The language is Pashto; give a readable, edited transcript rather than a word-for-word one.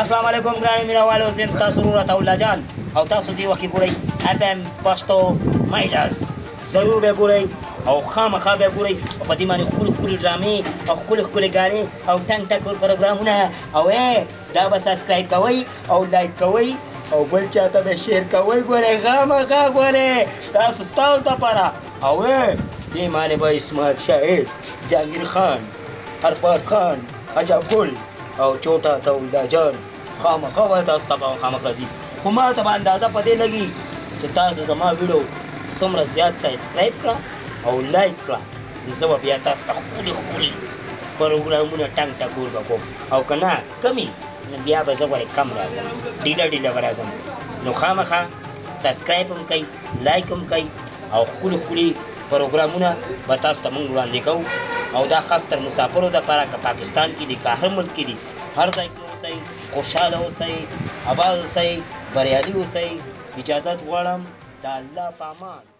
السلام علیکم ګرانې مینهوالو، زه یم ستاسو ورور عطاالله جان او تاسو دې وخت کې ګورئ FM پښتو مایډاس. ضرور به ګورئ او خامخا به ګورئ او په دې باندې ښکلې ښکلې ډرامې او ښکلې ښکلې ګانې او ټنګ ټکور پروګرامونه او دا به سبسکرایب کوئ او لایک کوئ او بل چاته به شیر کوئ. ګورئ خامخا ګورئ، تاسو ستاسو دپاره او دې باندې به اسماعیل شاهد، جهانګیر خان، ارباز خان، عجب ګل او چوټا عطاالله جان خامخا به تاسو ته به خامخا راځي. خو ما ته به اندازه په دې لګي چې تاسو زما ویډیو څومره زیات سبسکرایب کړه او لایک کړه، زه به بیا تاسو ته ښکلي ښکلي پروګرامونه ټنګ ټکور به کوم، او که نه کمي بیا به زه ورې کم راځم، ډیله ډیله به راځم. نو خامخا سبسکرایب هم کوئ، لایک هم کوئ او ښکلي ښکلي پروګرامونه به تاسو ته موږ وړاندې کوو. او دا خاص تر مسافرو دپاره که پاکستان کې دي که هر ملک کې دي، هر ځای کې اوسئ، خوشحاله اوسئ، آباد اوسئ، بریالي اوسئ. اجازت غواړم د الله په امان.